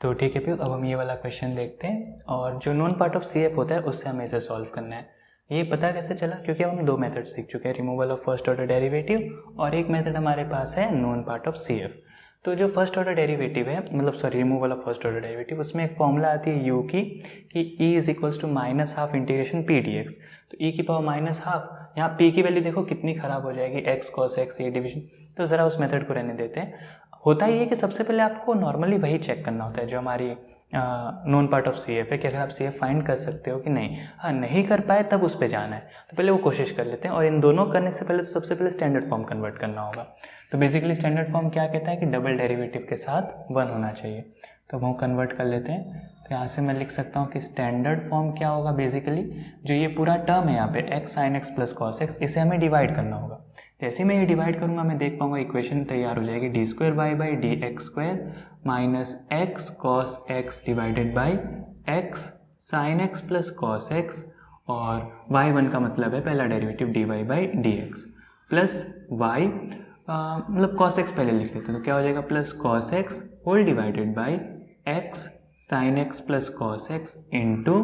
तो ठीक है, फिर अब हम ये वाला क्वेश्चन देखते हैं और जो non part of C F होता है उससे हमें इसे सॉल्व करना है। ये पता कैसे चला, क्योंकि हम दो मेथड सीख चुके हैं, removal of first order derivative और एक मेथड हमारे पास है non part of C F. तो जो फर्स्ट ऑर्डर डेरिवेटिव है, मतलब sorry removal of first order derivative, उसमें एक फॉर्मूला आती है यू की कि e is equals to -12 integration p d x. तो ई की पावर -12, यहाँ पी की वैल्यू देखो कितनी खराब हो जाएगी, एक्स कॉस एक्स ये डिवीजन। तो ज़रा उस मेथड को रहने देते हैं। होता ही है कि सबसे पहले आपको नॉर्मली वही चेक करना होता है जो हमारी non part of C F है, कि अगर आप सी एफ फाइंड कर सकते हो कि नहीं। हाँ, नहीं कर पाए तब उस पर जाना है, तो पहले वो कोशिश कर लेते हैं। और इन दोनों करने से पहले तो सबसे पहले स्टैंडर्ड फॉर्म कन्वर्ट करना होगा। तो बेसिकली स्टैंडर्ड फॉर्म क्या कहता है कि डबल डेरिवेटिव के साथ 1 होना चाहिए। तो वो कन्वर्ट कर लेते हैं। तो यहाँ से मैं लिख सकता हूँ कि स्टैंडर्ड फॉर्म क्या होगा, बेसिकली जो ये पूरा टर्म है यहाँ पे x sine x plus cos x, इसे हमें डिवाइड करना होगा। जैसे मैं ये डिवाइड करूँगा मैं देख पाऊँगा इक्वेशन तैयार हो जाएगी, d square y by d x square minus x cos x divided by x sine x plus cos x, और y1 का मतलब है पहला derivative d y by d x plus y, मतलब कॉस एक्स पहले लिख लेते हैं। तो क्या हो जाएगा, plus cos x whole divided by x sine x plus cos x into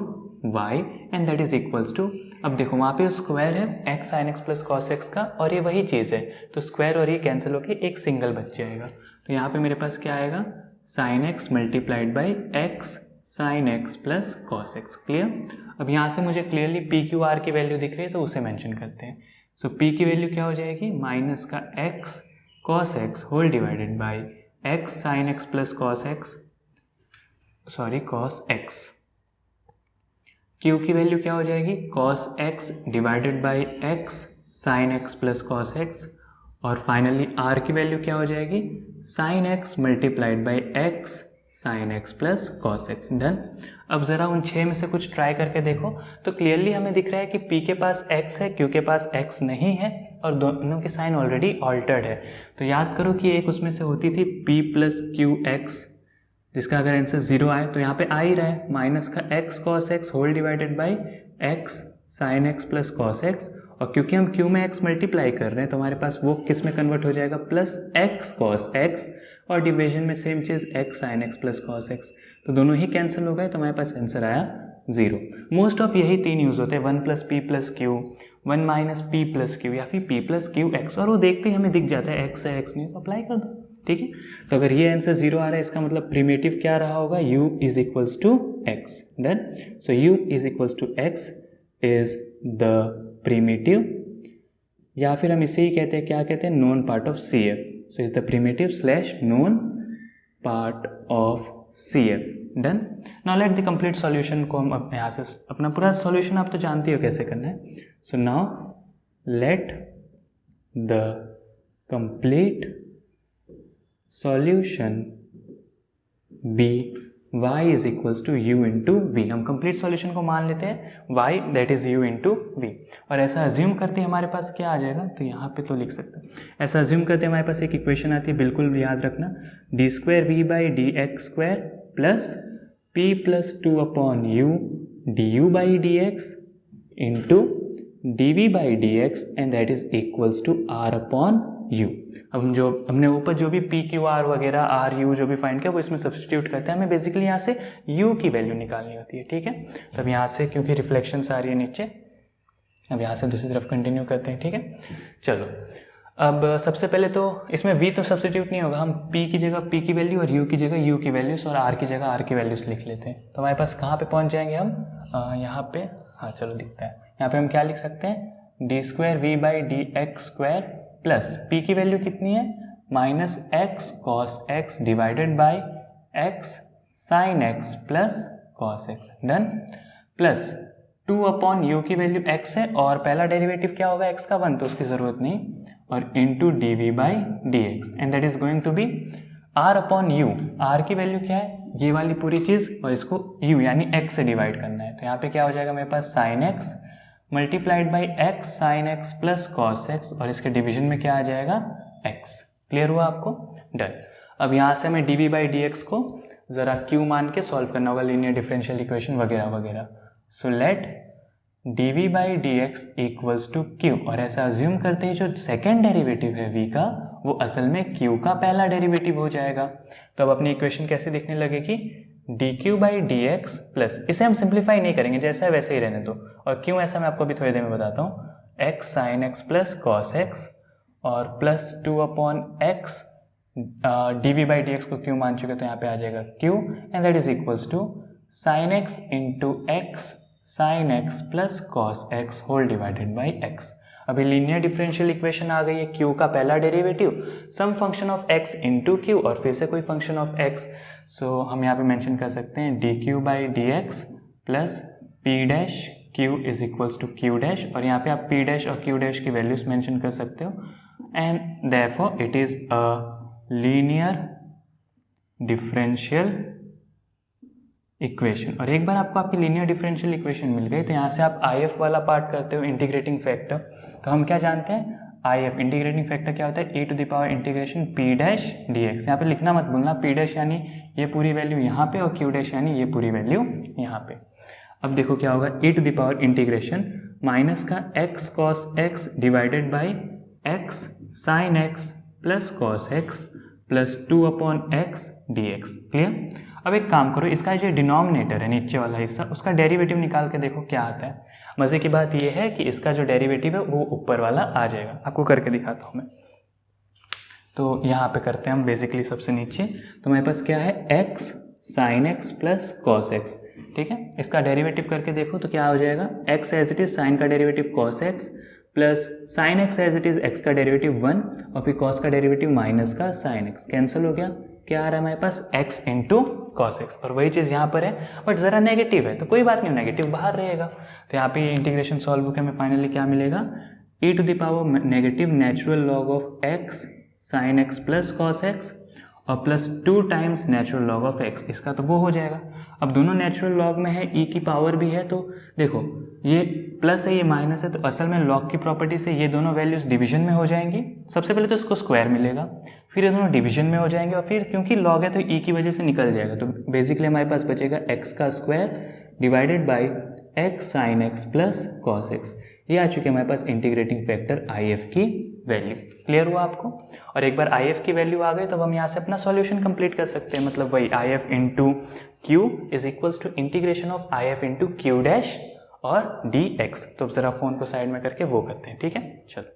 y, and that is equals to, अब देखो वहाँ पे स्क्वायर है x sine x plus cos x का, और ये वही चीज़ है, तो स्क्वायर और ये कैंसिल होकर एक सिंगल बच जाएगा। तो यहाँ पे मेरे पास क्या आएगा, sign x multiplied by x sine x plus cos x. Clear. अब यहाँ से मुझे क्लियरली पी क्यू आर की वैल्यू दिख रही है, तो उसे मेंशन करते हैं। सो पी की वैल्यू क्या हो जाएगी, माइनस का x cos x whole divided by x sine x plus cos x, sorry cos x. Q की वैल्यू क्या हो जाएगी, cos x divided by x sine x plus cos x, और फाइनली आर की वैल्यू क्या हो जाएगी, sine x multiplied by x sine x plus cos x. Done. अब ज़रा उन 6 में से कुछ ट्राई करके देखो, तो क्लियरली हमें दिख रहा है कि p के पास x है, q के पास x नहीं है, और दोनों की साइन ऑलरेडी ऑल्टर्ड है। तो याद करो कि एक उसमें से होती थी p प्लस क्यू एक्स, जिसका अगर आंसर 0 आए तो यहाँ पे आ ही रहा है, माइनस का x cos x whole divided by x sine x plus cos x, और क्योंकि हम q में x मल्टीप्लाई कर रहे हैं तो हमारे पास वो किस में कन्वर्ट हो जाएगा, प्लस x कॉस एक्स, और डिवीजन में सेम चीज़ x sine x plus cos x, तो दोनों ही कैंसिल हो गए, तो हमारे पास आंसर आया 0। मोस्ट ऑफ यही 3 यूज़ होते हैं, 1 plus p plus Q, 1 minus P plus Q, या फिर p प्लस क्यू एक्स, और वो देखते ही हमें दिख जाता है x है x नहीं, तो अप्लाई कर दो। ठीक है। तो अगर ये आंसर 0 आ रहा है, इसका मतलब प्रिमिटिव क्या रहा होगा, u is equals to x. Done. So u is equals to x is the primitive, या फिर हम इसे ही कहते हैं, क्या कहते हैं, non part of C F. So is the primitive slash non part of C F. Done. Now let the complete solution को हम अब यहाँ से अपना पूरा सॉल्यूशन आप तो जानते हो कैसे करना है। So now let the complete solution be y is equals to u into v. हम कंप्लीट सॉल्यूशन को मान लेते हैं y that is u into v, और ऐसा अज्यूम करते हमारे पास क्या आ जाएगा, तो यहाँ पे तो लिख सकते हैं, ऐसा अज्यूम करते हमारे पास एक इक्वेशन आती है, बिल्कुल याद रखना, d square v by d x square plus p plus 2 upon u d u by d x into d v by d x, and that is equals to r upon u। अब हम जो हमने ऊपर जो भी p q r वगैरह r u जो भी फाइंड किया वो इसमें सब्सटीट्यूट करते हैं, हमें बेसिकली यहाँ से u की वैल्यू निकालनी होती है। ठीक है। तो अब यहाँ से क्योंकि रिफ्लेक्शंस आ रही है नीचे, अब यहाँ से दूसरी तरफ कंटिन्यू करते हैं। ठीक है। चलो, अब सबसे पहले तो इसमें v तो सब्सटीट्यूट नहीं होगा, हम p की जगह p की वैल्यू और u की जगह u की वैल्यूज और r की जगह r की वैल्यूज लिख लेते हैं। तो हमारे पास कहाँ पे पहुँच जाएंगे हम, यहाँ पे, हाँ चलो दिखता है, यहाँ पे हम क्या लिख सकते हैं, d square v by d x square plus p की वैल्यू कितनी है, minus x cos x divided by x sine x plus cos x. Done. Plus 2 upon u की वैल्यू x है, और पहला डेरिवेटिव क्या होगा x का 1, तो उसकी ज़रूरत नहीं, और into d v by d x, and that is going to be r upon u. r की वैल्यू क्या है, ये वाली पूरी चीज़, और इसको u यानी x से डिवाइड करना है। तो यहाँ पे क्या हो जाएगा मेरे पास, sine x multiplied by x sine x plus cos x, और इसके डिवीजन में क्या आ जाएगा, x। क्लियर हुआ आपको। डन। अब यहाँ से हमें d v by d x को ज़रा q मान के सॉल्व करना होगा, लीनियर डिफरेंशियल इक्वेशन वगैरह वगैरह। So let d v by d x equals to q, और ऐसा अज्यूम करते ही जो सेकेंड डेरिवेटिव है v का वो असल में q का पहला डेरिवेटिव हो जाएगा। तो अब अपनी इक्वेशन कैसे दिखने लगेगी, dq by d x plus, इसे हम सिंप्लीफाई नहीं करेंगे, जैसा है वैसे ही रहने दो, और क्यों ऐसा मैं आपको अभी थोड़ी देर में बताता हूँ, x sine x plus cos x और plus 2 upon x d by d x को क्यों मान चुके तो यहाँ पे आ जाएगा q and that is equals to sine x into x sine x plus cos x whole divided by x. अभी लीनियर डिफरेंशियल इक्वेशन आ गई है, q का पहला derivative some function of x into q और फिर से कोई फंक्शन ऑफ x, सो हम यहाँ पे मेंशन कर सकते हैं d q by d x plus p dash q is equals to q dash, और यहाँ पे आप p डैश और q डैश की वैल्यूज मेंशन कर सकते हो and therefore it is a linear differential equation. और एक बार आपको आपकी लीनियर डिफरेंशियल इक्वेशन मिल गई तो यहाँ से आप IF वाला पार्ट करते हो इंटीग्रेटिंग फैक्टर, तो हम क्या जानते हैं IF इंटीग्रेटिंग फैक्टर क्या होता है, e to the power integration p dash d x. यहाँ पे लिखना मत भूलना, p डैश यानी ये पूरी वैल्यू यहाँ पे और q डैश यानी ये पूरी वैल्यू यहाँ पे। अब देखो क्या होगा, e to the power integration minus का x cos x divided by x sine x plus cos x plus 2 upon x d x. Clear. अब एक काम करो, इसका जो डिनोमिनेटर है नीचे वाला हिस्सा, उसका डेरिवेटिव निकाल के देखो क्या आता है। मज़े की बात यह है कि इसका जो डेरिवेटिव है वो ऊपर वाला आ जाएगा, आपको करके दिखाता हूँ मैं। तो यहाँ पे करते हैं हम बेसिकली सबसे नीचे, तो मेरे पास क्या है x sine x plus cos x, ठीक है। इसका डेरिवेटिव करके देखो तो क्या हो जाएगा, x as it is sine का derivative cos x plus sine x as it is x का डेरिवेटिव 1 और फिर cos का डेरिवेटिव माइनस का साइन x, कैंसिल हो गया। क्या आ रहा है हमारे पास x इंटू कॉस एक्स, और वही चीज़ यहाँ पर है बट ज़रा नेगेटिव है, तो कोई बात नहीं, नेगेटिव बाहर रहेगा। तो यहाँ पे इंटीग्रेशन सॉल्व होकर हमें फाइनली क्या मिलेगा, e to the power negative natural log of x sine x plus cos x और plus 2 times natural log of x, इसका तो वो हो जाएगा। अब दोनों नेचुरल लॉग में है, e की पावर भी है, तो देखो ये प्लस है ये माइनस है, तो असल में लॉग की प्रॉपर्टी से ये दोनों वैल्यूज डिवीजन में हो जाएंगी। सबसे पहले तो इसको स्क्वायर मिलेगा, फिर ये दोनों डिवीजन में हो जाएंगे और फिर क्योंकि लॉग है तो e की वजह से निकल जाएगा, तो बेसिकली हमारे पास बचेगा x का square divided by x sine x plus cos x। ये आ चुकी है हमारे पास इंटीग्रेटिंग फैक्टर IF की वैल्यू। क्लियर हुआ आपको। और एक बार IF की वैल्यू आ गई तो अब हम यहाँ से अपना सॉल्यूशन कंप्लीट कर सकते हैं, मतलब वही IF into q is equals to integration of IF into q dash और dx। तो अब ज़रा फ़ोन को साइड में करके वो करते हैं, ठीक है। चलो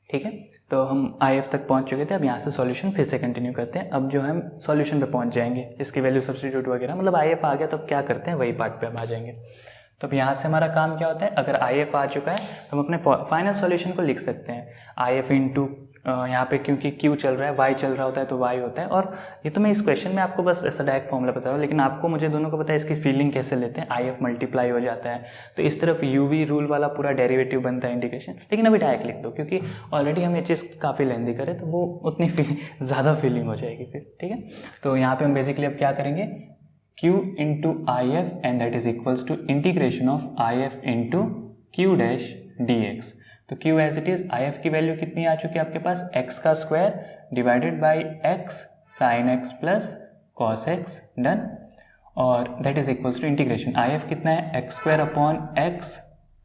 ठीक है, तो हम IF तक पहुंच चुके थे, अब यहाँ से सॉल्यूशन फिर से कंटिन्यू करते हैं। अब जो हम सॉल्यूशन पे पहुंच जाएंगे, इसकी वैल्यू सब्स्टिट्यूट वगैरह, मतलब IF आ गया तो अब क्या करते हैं वही पार्ट पे हम आ जाएंगे। तो अब यहाँ से हमारा काम क्या होता है, अगर IF आ चुका है तो हम अपने फाइनल सॉल्यूशन को लिख सकते हैं IF इंटू यहाँ पे क्योंकि Q चल रहा है, Y चल रहा होता है तो Y होता है। और ये तो मैं इस क्वेश्चन में आपको बस ऐसा डायरेक्ट फॉर्मूला बता रहा हूँ, लेकिन आपको मुझे दोनों को पता है इसकी फीलिंग कैसे लेते हैं। IF मल्टीप्लाई हो जाता है तो इस तरफ UV रूल वाला पूरा डेरिवेटिव बनता है इंटीग्रेशन, लेकिन अभी डायरेक्ट लिख दो क्योंकि ऑलरेडी हम ये चीज़ काफ़ी लेंदी करें तो वो उतनी ज़्यादा फीलिंग हो जाएगी फिर, ठीक है। तो यहाँ पर हम बेसिकली अब क्या करेंगे, Q into IF and that is equals to integration of IF into Q dash dx। तो Q as it is IF की वैल्यू कितनी आ चुकी है आपके पास, x का square divided by x sine x plus cos x, done. और that is equals to integration IF कितना है, x square upon x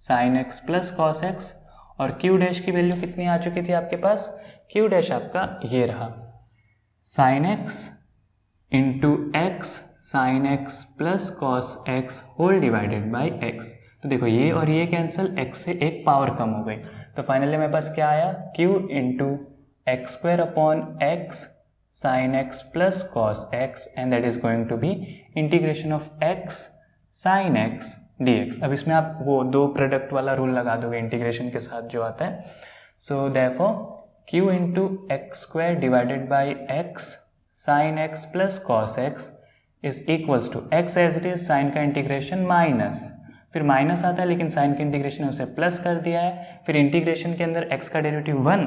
sine x plus cos x, और Q डैश की वैल्यू कितनी आ चुकी थी आपके पास, Q डैश आपका ये रहा sine x into x sine x plus cos x whole divided by x। तो देखो ये और ये कैंसिल, x से एक पावर कम हो गई, तो फाइनली मेरे पास क्या आया, q into x square upon x sine x plus cos x and that is going to be integration of x sine x dx। अब इसमें आप वो दो प्रोडक्ट वाला रूल लगा दोगे इंटीग्रेशन के साथ जो आता है। So therefore q into x square divided by x sine x plus cos x is equals to x as it is sine का इंटीग्रेशन माइनस, फिर माइनस आता है लेकिन साइन की इंटीग्रेशन उसे प्लस कर दिया है, फिर इंटीग्रेशन के अंदर x का डेरिवेटिव 1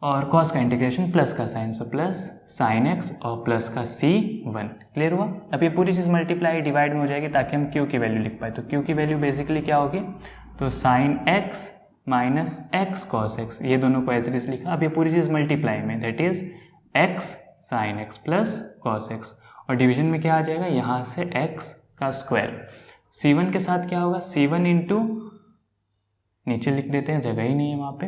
और cos का इंटीग्रेशन प्लस का sine, so plus sine x और प्लस का c1। क्लियर हुआ। अब ये पूरी चीज़ मल्टीप्लाई डिवाइड में हो जाएगी ताकि हम q की वैल्यू लिख पाए। तो q की वैल्यू बेसिकली क्या होगी, तो sine x minus x cos x, ये दोनों को एज इट इज लिखा। अब ये पूरी चीज़ मल्टीप्लाई में, that is x sine x plus cos x, और डिवीजन में क्या आ जाएगा, यहाँ से x का स्क्वायर, c1 के साथ क्या होगा, c1 इंटू नीचे लिख देते हैं, जगह ही नहीं है वहाँ पे।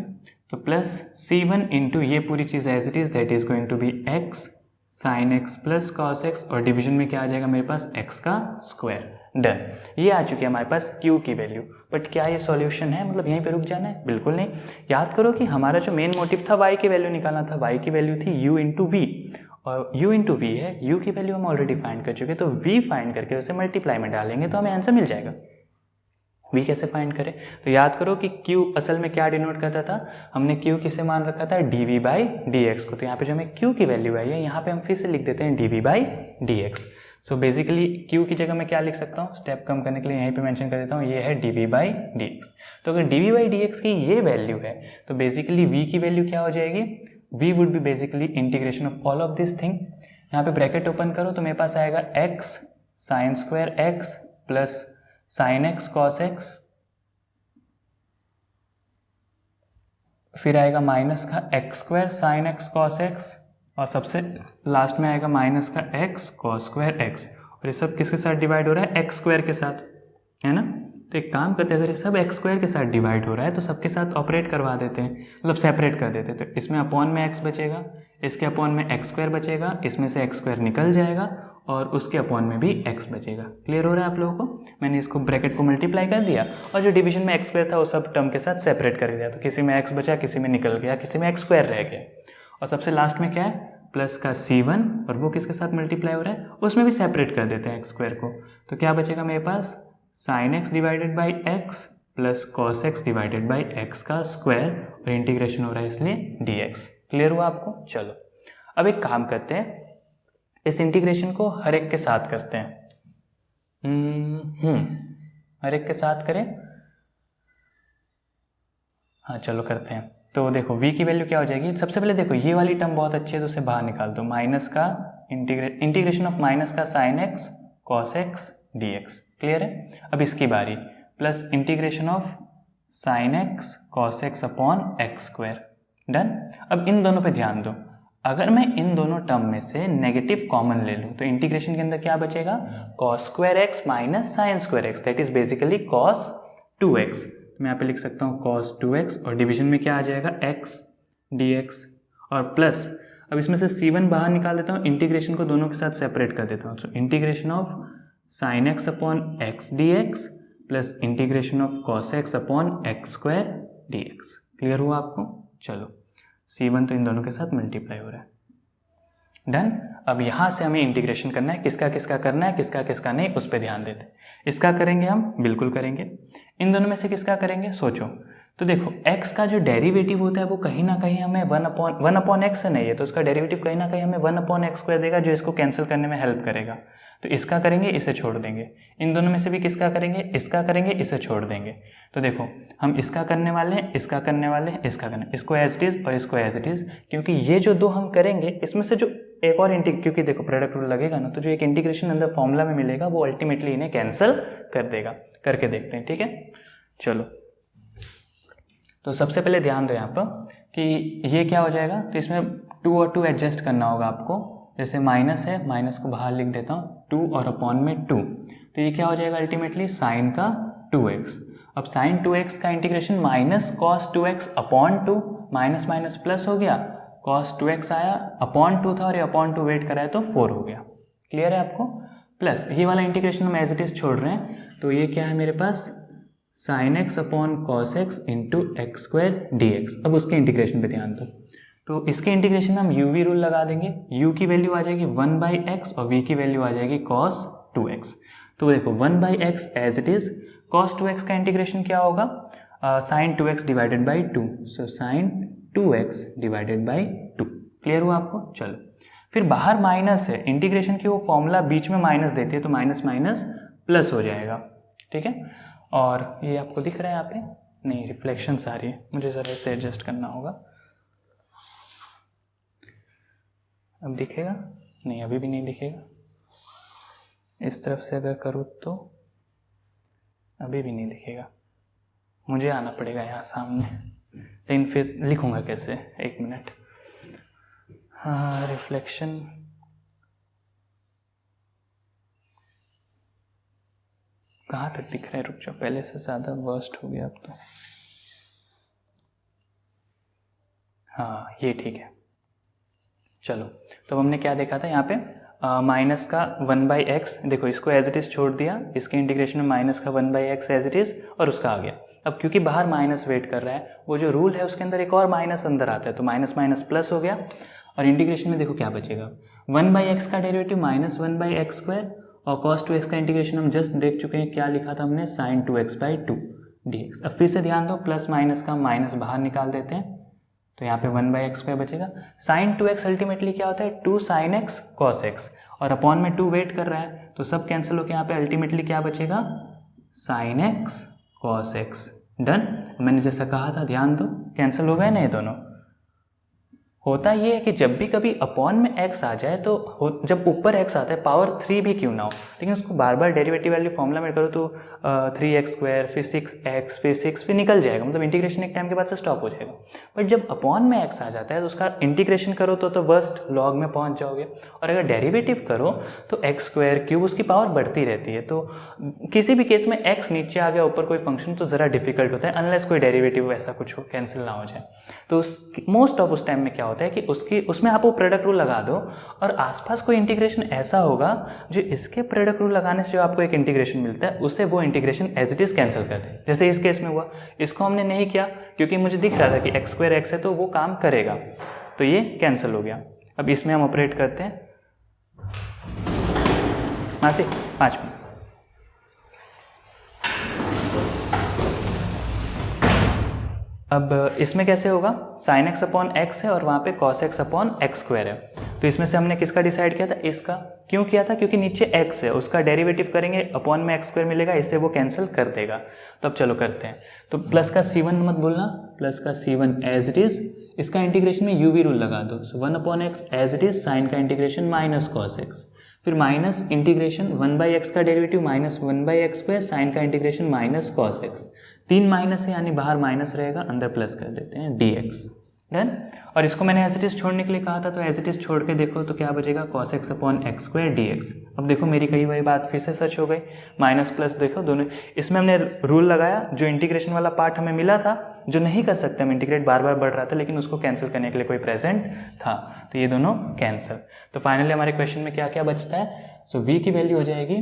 तो प्लस C1 इंटू ये पूरी चीज़ as it is, that is going to be x sine x plus cos x, और डिवीजन में क्या आ जाएगा मेरे पास, x का स्क्वायर। डन, ये आ चुकी है हमारे पास q की वैल्यू। बट क्या ये सॉल्यूशन है, मतलब यहीं पे रुक जाना है? बिल्कुल नहीं। याद करो कि हमारा जो मेन मोटिव था y की वैल्यू निकालना था। y की वैल्यू थी u इंटू वी, और u इंटू वी है, u की वैल्यू हम ऑलरेडी फाइंड कर चुके, तो v फाइंड करके उसे मल्टीप्लाई में डालेंगे तो हमें आंसर मिल जाएगा। v कैसे फाइंड करें? तो याद करो कि q असल में क्या डिनोट करता था, हमने q किसे मान रखा था, dv बाई dx को। तो यहाँ पे जो हमें q की वैल्यू आई है, यहाँ पे हम फिर से लिख देते हैं dv by dx। So basically q की जगह मैं क्या लिख सकता हूँ, स्टेप कम करने के लिए यहीं पे मेंशन कर देता हूँ, ये है dv बाई dx। तो अगर dv बाई dx की ये वैल्यू है, तो बेसिकली v की वैल्यू क्या हो जाएगी, v would be basically integration of all of this thing. यहाँ पे ब्रैकेट ओपन करो तो मेरे पास आएगा x sine square x plus sine x cos x, फिर आएगा माइनस का x square sine x cos x, और सबसे लास्ट में आएगा माइनस का x कॉस स्क्वायर x। और ये सब किसके साथ डिवाइड हो रहा है, x स्क्वायर के साथ, है ना। तो एक काम करते हैं, अगर ये सब x स्क्वायर के साथ डिवाइड हो रहा है तो सबके साथ ऑपरेट करवा देते हैं, मतलब सेपरेट कर देते हैं। तो इसमें अपॉन में x बचेगा, इसके अपॉन में x स्क्वायर बचेगा, इसमें से x स्क्वायर निकल जाएगा, और उसके अपॉन में भी x बचेगा। क्लियर हो रहा है आप लोगों को? मैंने इसको ब्रैकेट को मल्टीप्लाई कर दिया, और जो डिवीजन में x स्क्वायर था वो सब टर्म के साथ सेपरेट कर दिया। तो किसी में x बचा, किसी में निकल गया, किसी में x स्क्वायर रह गया। और सबसे लास्ट में क्या है, प्लस का C1, और वो किसके साथ मल्टीप्लाई हो रहा है, उसमें भी सेपरेट कर देते हैं x स्क्वायर को। तो क्या बचेगा मेरे पास, sine x divided by x plus cos x divided by x का स्क्वायर, और इंटीग्रेशन हो रहा है इसलिए dx। क्लियर हुआ आपको? चलो अब एक काम करते हैं, इस इंटीग्रेशन को हर एक के साथ करते हैं। हर एक के साथ करें, हाँ चलो करते हैं। तो देखो v की वैल्यू क्या हो जाएगी, सबसे पहले देखो ये वाली टर्म बहुत अच्छी है तो उसे बाहर निकाल दो, माइनस का इंटीग्रेशन ऑफ माइनस का sine x cos x dx। Clear है? अब इसकी बारी, plus integration of sine x cos x upon x square. Done. अब इन दोनों पे ध्यान दो, अगर मैं इन दोनों टर्म में से नेगेटिव कॉमन ले लूँ तो इंटीग्रेशन के अंदर क्या बचेगा, cos square x minus sine square x, that is basically cos 2x। मैं यहाँ पे लिख सकता हूँ cos 2x, और डिवीजन में क्या आ जाएगा, x dx, और प्लस अब इसमें से C1 बाहर निकाल देता हूँ, इंटीग्रेशन को दोनों के साथ सेपरेट कर देता हूँ। So integration of sine x upon x dx plus integration of cos x upon x square dx। Clear हुआ आपको? चलो C1 तो इन दोनों के साथ मल्टीप्लाई हो रहा है। डन। अब यहाँ से हमें इंटीग्रेशन करना है, किसका किसका करना है, किसका किसका नहीं, उस पर ध्यान देते हैं। इसका करेंगे हम, बिल्कुल करेंगे। इन दोनों में से किसका करेंगे, सोचो। तो देखो x का जो डेरिवेटिव होता है वो कहीं ना कहीं हमें वन अपॉन एक्स से नहीं है, तो उसका डेरिवेटिव कहीं ना कहीं हमें 1 अपॉन एक्स स्क्वायर देगा, जो इसको कैंसिल करने में हेल्प करेगा। तो इसका करेंगे, इसे छोड़ देंगे। इन दोनों में से भी किसका करेंगे, इसका करेंगे, इसे छोड़ देंगे। तो देखो हम इसका करने वाले हैं, इसका करने वाले हैं, इसका करने, इसको एज इट इज़ और इसको एज इट इज़, क्योंकि ये जो दो हम करेंगे इसमें से जो एक और क्योंकि देखो प्रोडक्ट रूल लगेगा ना, तो जो एक इंटीग्रेशन अंदर फॉर्मूला में मिलेगा वो अल्टीमेटली इन्हें कैंसिल कर देगा। करके देखते हैं, ठीक है। चलो तो सबसे पहले ध्यान दो यहाँ पर कि ये क्या हो जाएगा, तो इसमें 2 और 2 एडजस्ट करना होगा आपको। जैसे माइनस है, माइनस को बाहर लिख देता हूँ, 2 और अपॉन में 2, तो ये क्या हो जाएगा अल्टीमेटली साइन का 2x। अब साइन 2x का integration minus cos 2x upon 2, minus minus plus हो गया, कॉस 2x आया, अपॉन 2 था और ये अपॉन 2 वेट कराया तो 4 हो गया। क्लियर है आपको? प्लस ये वाला इंटीग्रेशन हम एज इट इज छोड़ रहे हैं, तो ये क्या है मेरे पास, sine x upon cos x into x square dx। अब उसके इंटीग्रेशन पे ध्यान दो, तो इसके इंटीग्रेशन हम u v रूल लगा देंगे। u की वैल्यू आ जाएगी 1/x और v की वैल्यू आ जाएगी cos 2x। तो देखो 1/x as it is, cos 2x का इंटीग्रेशन क्या होगा, sine 2x divided by 2, so sine 2x divided by 2। Clear हुआ आपको? चलो फिर बाहर माइनस है, इंटीग्रेशन की वो फॉर्मूला बीच में माइनस देती है, तो माइनस माइनस प्लस हो जाएगा, ठीक है। और ये आपको दिख रहा है यहाँ पे, नहीं रिफ्लेक्शंस आ रही है, मुझे ज़रा इसे एडजस्ट करना होगा। अब दिखेगा? नहीं अभी भी नहीं दिखेगा। इस तरफ से अगर करूँ तो अभी भी नहीं दिखेगा, मुझे आना पड़ेगा यहाँ सामने, लेकिन फिर लिखूँगा कैसे, एक मिनट। हाँ रिफ्लेक्शन, कहाँ तक दिख रहा है, रुक जाओ, पहले से ज़्यादा वर्स्ट हो गया अब तो। हाँ ये ठीक है। चलो तो हमने क्या देखा था यहाँ पे, माइनस का 1/x, देखो इसको एज इट इज़ छोड़ दिया, इसके इंटीग्रेशन में माइनस का 1/x एज इट इज़ और उसका आ गया। अब क्योंकि बाहर माइनस वेट कर रहा है, वो जो रूल है उसके अंदर एक और माइनस अंदर आता है, तो माइनस माइनस प्लस हो गया। और इंटीग्रेशन में देखो क्या बचेगा, 1/x का डेरिवेटिव माइनस 1/x², और cos 2x का इंटीग्रेशन हम जस्ट देख चुके हैं, क्या लिखा था हमने, sin 2x/2 dx। अब फिर से ध्यान दो, प्लस माइनस का माइनस बाहर निकाल देते हैं, तो यहाँ पे 1/x² बचेगा। sin 2x अल्टीमेटली क्या होता है, 2 sin x cos x, और अपॉन में 2 वेट कर रहा है, तो सब कैंसिल होकर यहाँ पे अल्टीमेटली क्या बचेगा, sin x cos x। Done. मैंने जैसा कहा था, ध्यान दो, कैंसिल हो गए ना ये दोनों। होता ये है कि जब भी कभी अपॉन में x आ जाए, तो जब ऊपर x आता है, पावर 3 भी क्यों ना हो, लेकिन उसको बार बार डेरिवेटिव वाली फॉर्मूला में करो तो 3x², फिर 6x, फिर 6, फिर निकल जाएगा, मतलब इंटीग्रेशन एक टाइम के बाद से स्टॉप हो जाएगा। बट जब अपॉन में x आ जाता है तो उसका इंटीग्रेशन करो तो वर्स्ट लॉग में पहुंच जाओगे, और अगर डेरिवेटिव करो तो x²³ उसकी पावर बढ़ती रहती है। तो किसी भी केस में x नीचे आ गया, ऊपर कोई फंक्शन, तो ज़रा डिफिकल्ट होता है, अनलेस कोई डेरिवेटिव ऐसा कुछ हो, कैंसिल ना हो जाए। तो मोस्ट ऑफ उस टाइम में क्या होता है कि उसमें आप वो प्रोडक्ट रूल लगा दो, और आसपास कोई इंटीग्रेशन ऐसा होगा जो इसके प्रोडक्ट रूल लगाने से जो आपको एक इंटीग्रेशन मिलता है, उससे वो integration as it is cancel कर दे। जैसे इस केस में हुआ, इसको हमने नहीं किया क्योंकि मुझे दिख रहा था कि x²x है तो वो काम करेगा, तो ये कैंसिल हो गया। अब इसमें हम ऑपरेट करते हैं, मासी 5 मिनट। अब इसमें कैसे होगा, sin x/x है और वहाँ पे cos x/x² है, तो इसमें से हमने किसका डिसाइड किया था, इसका। क्यों किया था, क्योंकि नीचे x है, उसका डेरिवेटिव करेंगे, अपॉन में x² मिलेगा, इससे वो कैंसिल कर देगा। तो अब चलो करते हैं। तो प्लस का c1 मत भूलना, प्लस का c1 एज इट इज, इसका इंटीग्रेशन में u v रूल लगा दो, so 1/x as it is, sine का इंटीग्रेशन माइनस cos x, फिर माइनस इंटीग्रेशन 1/x का डेरिवेटिव माइनस 1/x², साइन का इंटीग्रेशन माइनस cos x, 3 माइनस है यानी बाहर माइनस रहेगा, अंदर प्लस कर देते हैं dx। डन। और इसको मैंने एज इट इज छोड़ने के लिए कहा था, तो एज इट इज छोड़ के देखो तो क्या बचेगा, cos x/x² dx। अब देखो मेरी कही हुई बात फिर से सच हो गई, माइनस प्लस देखो दोनों, इसमें हमने रूल लगाया, जो इंटीग्रेशन वाला पार्ट हमें मिला था, जो नहीं कर सकते हम इंटीग्रेट, बार बार बढ़ रहा था, लेकिन उसको कैंसिल करने के लिए कोई प्रेजेंट था, तो ये दोनों कैंसिल। तो फाइनली हमारे क्वेश्चन में क्या क्या बचता है, सो v की वैल्यू हो जाएगी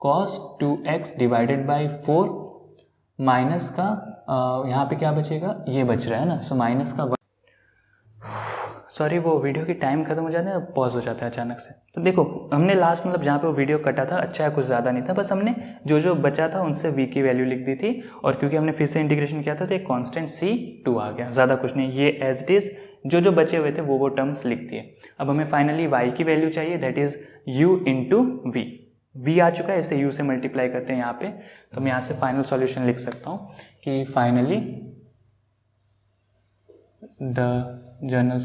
cos 2x divided by 4, minus का यहाँ पे क्या बचेगा, ये बच रहा है ना, सो माइनस का, सॉरी वो वीडियो की टाइम खत्म हो जाता है, पॉज हो जाता है अचानक से। तो देखो हमने लास्ट मतलब जहाँ पे वो वीडियो कटा था, अच्छा है कुछ ज़्यादा नहीं था, बस हमने जो जो बचा था उनसे v की वैल्यू लिख दी थी, और क्योंकि हमने फिर से इंटीग्रेशन किया था तो एक कांस्टेंट c2 आ गया, ज़्यादा कुछ नहीं, ये एज इट इज़ जो जो बचे हुए थे वो टर्म्स लिख दिए। अब हमें फाइनली y की वैल्यू चाहिए, that is u into v. v आ चुका है, इसे u से मल्टीप्लाई करते हैं यहाँ पे, तो मैं यहाँ से फाइनल सॉल्यूशन लिख सकता हूँ कि फाइनली द जनरल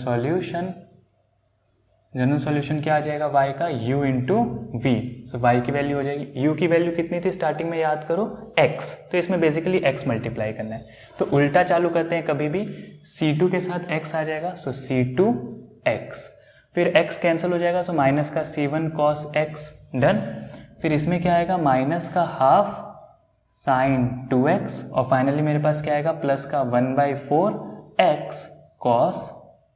सॉल्यूशन क्या आ जाएगा, y का u into v. So y की वैल्यू हो जाएगी, u की वैल्यू कितनी थी स्टार्टिंग में, याद करो x, तो इसमें बेसिकली x मल्टीप्लाई करना है, तो उल्टा चालू करते हैं कभी भी, c2 के साथ x आ जाएगा, सो c2x, फिर x कैंसिल हो जाएगा, सो माइनस का c1 cos x। डन। फिर इसमें क्या आएगा, माइनस का हाफ sin 2x, और फाइनली मेरे पास क्या आएगा, प्लस का 1/4 x cos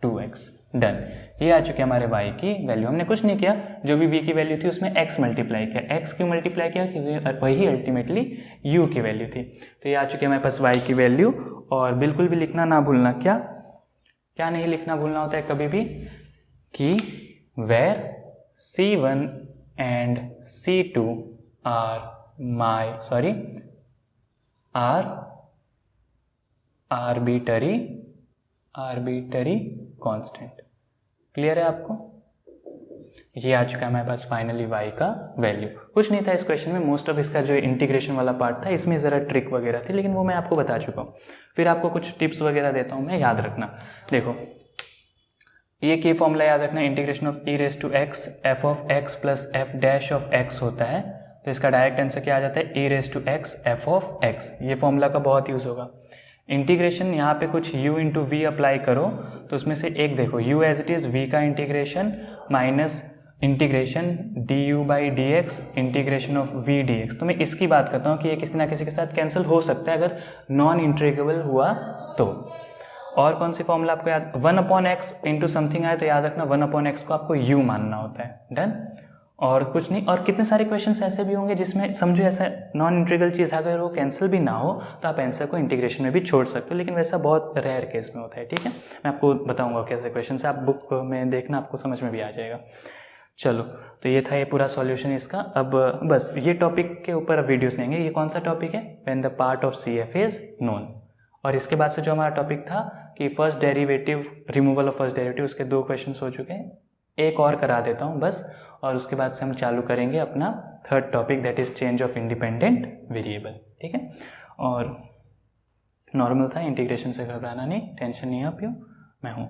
2x। डन। ये आ चुके हमारे y की वैल्यू, हमने कुछ नहीं किया, जो भी v की वैल्यू थी उसमें x मल्टीप्लाई किया। x क्यों मल्टीप्लाई किया, क्योंकि वही अल्टीमेटली u की वैल्यू थी। तो ये आ चुकी है हमारे पास y की वैल्यू, और बिल्कुल भी लिखना ना भूलना, क्या क्या नहीं लिखना भूलना होता है कभी भी, कि where c1 and c2 are arbitrary constant. Clear है आपको? ये आ चुका है हमारे पास फाइनली y का वैल्यू। कुछ नहीं था इस क्वेश्चन में, मोस्ट ऑफ इसका जो इंटीग्रेशन वाला पार्ट था इसमें ज़रा ट्रिक वगैरह थी, लेकिन वो मैं आपको बता चुका हूँ। फिर आपको कुछ टिप्स वगैरह देता हूँ मैं, याद रखना। देखो ये की फॉर्मूला याद रखना, integration of e raise to x f of x plus f dash of x होता है, तो इसका डायरेक्ट आंसर क्या आ जाता है, e raise to x f of x। ये फॉर्मूला का बहुत यूज़ होगा। इंटीग्रेशन यहाँ पे कुछ u इंटू वी अप्लाई करो, तो उसमें से एक देखो u as it is v का integration minus integration du by d x integration of v dx। तो मैं इसकी बात करता हूँ कि ये किसी ना किसी के साथ कैंसिल हो सकता है अगर नॉन इंटीग्रेबल हुआ तो। और कौन सी फॉर्मूला आपको याद, 1/x इंटू समथिंग आए तो याद रखना 1/x को आपको u मानना होता है। डन। और कुछ नहीं। और कितने सारे क्वेश्चंस ऐसे भी होंगे जिसमें समझो ऐसा नॉन इंटीग्रल चीज़ अगर वो कैंसिल भी ना हो तो आप आंसर को इंटीग्रेशन में भी छोड़ सकते हो, लेकिन वैसा बहुत रेयर केस में होता है। ठीक है, मैं आपको बताऊंगा कैसे क्वेश्चन है, आप बुक में देखना, आपको समझ में भी आ जाएगा। चलो, तो ये था ये पूरा सॉल्यूशन इसका। अब बस ये टॉपिक के ऊपर अब वीडियोस लेंगे। ये कौन सा टॉपिक है, when the part of CF is known. और इसके बाद से जो हमारा टॉपिक था कि first derivative, removal of first derivative, उसके 2 क्वेश्चन हो चुके हैं, एक और करा देता हूँ बस, और उसके बाद से हम चालू करेंगे अपना third topic, that is change of independent variable. ठीक है, और नॉर्मल था, इंटीग्रेशन से घबराना नहीं, टेंशन नहीं आप, मैं हूँ।